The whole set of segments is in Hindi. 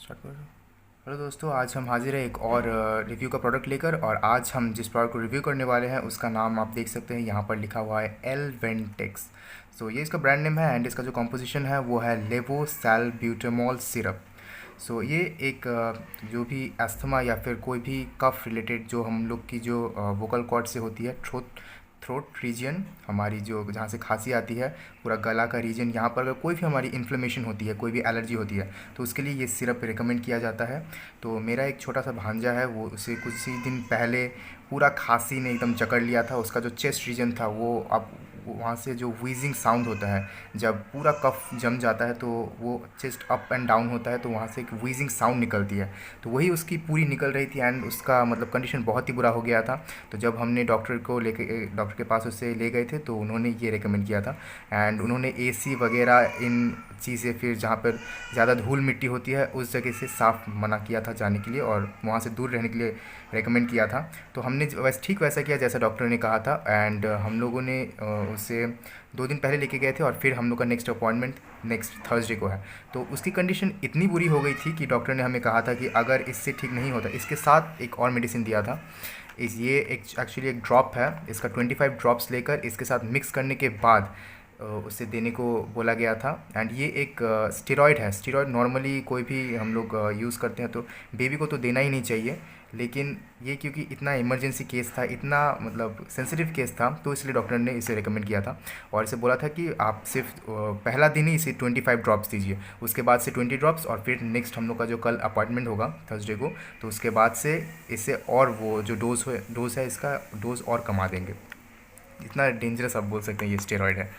स्टार्ट करो। हेलो दोस्तों, आज हम हाजिर हैं एक और रिव्यू का प्रोडक्ट लेकर। और आज हम जिस प्रोडक्ट को रिव्यू करने वाले हैं उसका नाम आप देख सकते हैं, यहाँ पर लिखा हुआ है एलवेंटेक्स। सो ये इसका ब्रांड नेम है एंड इसका जो कॉम्पोजिशन है वो है लेवोसैल्ब्यूटामॉल सिरप। सो ये एक जो भी अस्थमा या फिर कोई भी कफ रिलेटेड जो हम लोग की जो वोकल कॉर्ड से होती है, थ्रोट रीजन, हमारी जो जहाँ से खांसी आती है, पूरा गला का रीजन, यहाँ पर अगर कोई भी हमारी इन्फ्लेमेशन होती है, कोई भी एलर्जी होती है, तो उसके लिए ये सिरप रिकमेंड किया जाता है। तो मेरा एक छोटा सा भांजा है, वो उसे कुछ ही दिन पहले पूरा खांसी ने एकदम जकड़ लिया था। उसका जो चेस्ट रीजन था वो अब वहाँ से जो व्हीजिंग साउंड होता है, जब पूरा कफ जम जाता है तो वो चेस्ट अप एंड डाउन होता है, तो वहाँ से एक व्हीजिंग साउंड निकलती है। तो वही उसकी पूरी निकल रही थी एंड उसका मतलब कंडीशन बहुत ही बुरा हो गया था। तो जब हमने डॉक्टर के पास उससे ले गए थे तो उन्होंने ये रेकमेंड किया था। एंड उन्होंने एसी वगैरह इन चीज़ें, फिर जहाँ पर ज़्यादा धूल मिट्टी होती है उस जगह से साफ़ मना किया था जाने के लिए और वहाँ से दूर रहने के लिए रेकमेंड किया था। तो हमने वैसे ठीक वैसा किया जैसा डॉक्टर ने कहा था। एंड हम लोगों ने उसे 2 दिन पहले लेके गए थे और फिर हम लोग का नेक्स्ट अपॉइंटमेंट नेक्स्ट थर्सडे को है। तो उसकी कंडीशन इतनी बुरी हो गई थी कि डॉक्टर ने हमें कहा था कि अगर इससे ठीक नहीं होता, इसके साथ एक और मेडिसिन दिया था। ये एक्चुअली एक ड्रॉप है, इसका 25 ड्रॉप्स लेकर इसके साथ मिक्स करने के बाद उसे देने को बोला गया था। एंड ये एक स्टेरॉयड है। स्टेरॉयड नॉर्मली कोई भी हम लोग यूज़ करते हैं तो बेबी को तो देना ही नहीं चाहिए, लेकिन ये क्योंकि इतना इमरजेंसी केस था, इतना मतलब सेंसिटिव केस था, तो इसलिए डॉक्टर ने इसे रेकमेंड किया था और इसे बोला था कि आप सिर्फ पहला दिन ही इसे 25 ड्रॉप्स दीजिए, उसके बाद से 20 ड्रॉप्स, और फिर नेक्स्ट हम लोग का जो कल अपॉइंटमेंट होगा थर्सडे को, तो उसके बाद से इसे और वो जो डोज है इसका डोज और कमा देंगे। इतना डेंजरस आप बोल सकते हैं ये स्टेरॉयड है।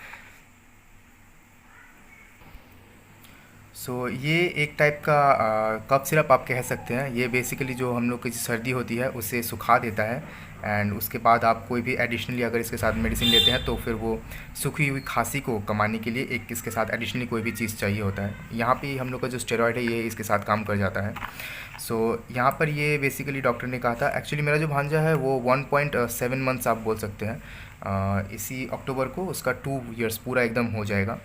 ये एक टाइप का कफ सिरप आप कह सकते हैं। ये बेसिकली जो हम लोग की सर्दी होती है उसे सुखा देता है। एंड उसके बाद आप कोई भी एडिशनली अगर इसके साथ मेडिसिन लेते हैं तो फिर वो सूखी हुई खांसी को कमाने के लिए एक इसके साथ एडिशनली कोई भी चीज़ चाहिए होता है। यहाँ पे हम लोग का जो स्टेरॉयड है ये इसके साथ काम कर जाता है। यहाँ पर ये बेसिकली डॉक्टर ने कहा था, एक्चुअली मेरा जो भांजा है वो 1.7 मंथ्स आप बोल सकते हैं। इसी अक्टूबर को उसका 2 ईयर्स पूरा एकदम हो जाएगा।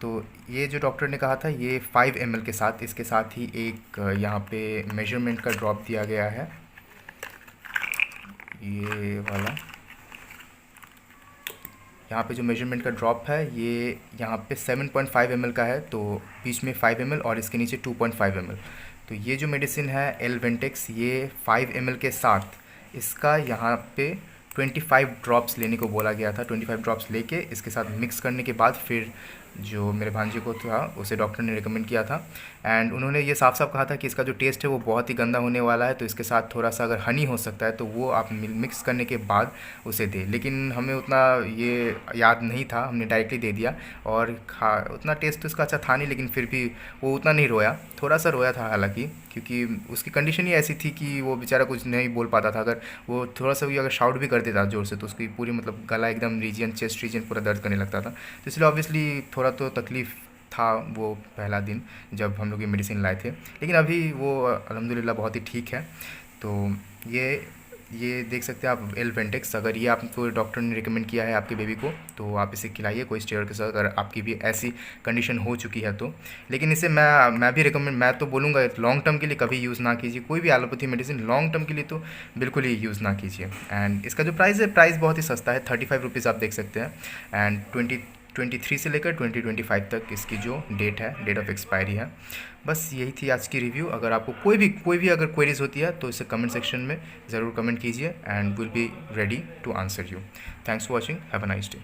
तो ये जो डॉक्टर ने कहा था ये 5 ml के साथ, इसके साथ ही एक यहाँ पे मेजरमेंट का ड्रॉप दिया गया है, ये वाला। यहाँ पे जो मेजरमेंट का ड्रॉप है ये यहाँ पे 7.5 ml का है, तो बीच में 5 ml और इसके नीचे 2.5 ml। तो ये जो मेडिसिन है एलवेंटेक्स, ये 5 ml के साथ इसका यहाँ पे 25 ड्रॉप्स लेने को बोला गया था। 25 ड्रॉप्स लेके इसके साथ मिक्स करने के बाद फिर जो मेरे भांजे को था उसे डॉक्टर ने रिकमेंड किया था। एंड उन्होंने ये साफ साफ कहा था कि इसका जो टेस्ट है वो बहुत ही गंदा होने वाला है, तो इसके साथ थोड़ा सा अगर हनी हो सकता है तो वो आप मिक्स करने के बाद उसे दें। लेकिन हमें उतना ये याद नहीं था, हमने डायरेक्टली दे दिया और उतना टेस्ट तो इसका अच्छा था नहीं, लेकिन फिर भी वो उतना नहीं रोया, थोड़ा सा रोया था हालांकि, क्योंकि उसकी कंडीशन ही ऐसी थी कि वो बेचारा कुछ नहीं बोल पाता था। अगर वो थोड़ा सा भी अगर शाउट भी कर देता ज़ोर से तो उसकी पूरी मतलब गला एकदम रीजन, चेस्ट रीजन पूरा दर्द करने लगता था। तो इसलिए ऑब्वियसली थोड़ा तो तकलीफ़ था वो पहला दिन जब हम लोग ये मेडिसिन लाए थे, लेकिन अभी वो अल्हम्दुलिल्लाह बहुत ही ठीक है। तो ये ये देख सकते हैं आप एलवेंटेक्स, अगर ये आपको डॉक्टर ने रिकमेंड किया है आपके बेबी को तो आप इसे खिलाइए कोई स्टेरॉइड के साथ, अगर आपकी भी ऐसी कंडीशन हो चुकी है तो। लेकिन इसे मैं भी रिकमेंड, मैं तो बोलूँगा लॉन्ग टर्म के लिए कभी यूज़ ना कीजिए, कोई भी एलोपैथी मेडिसिन लॉन्ग टर्म के लिए तो बिल्कुल ही यूज़ ना कीजिए। एंड इसका जो प्राइस है, प्राइस बहुत ही सस्ता है, 35 रुपीज़ आप देख सकते हैं। एंड 2023 से लेकर 2025 तक इसकी जो डेट है, डेट ऑफ एक्सपायरी है। बस यही थी आज की रिव्यू। अगर आपको कोई भी अगर क्वेरीज होती है तो इसे कमेंट सेक्शन में ज़रूर कमेंट कीजिए and will be ready to answer you. Thanks for watching, have a nice day.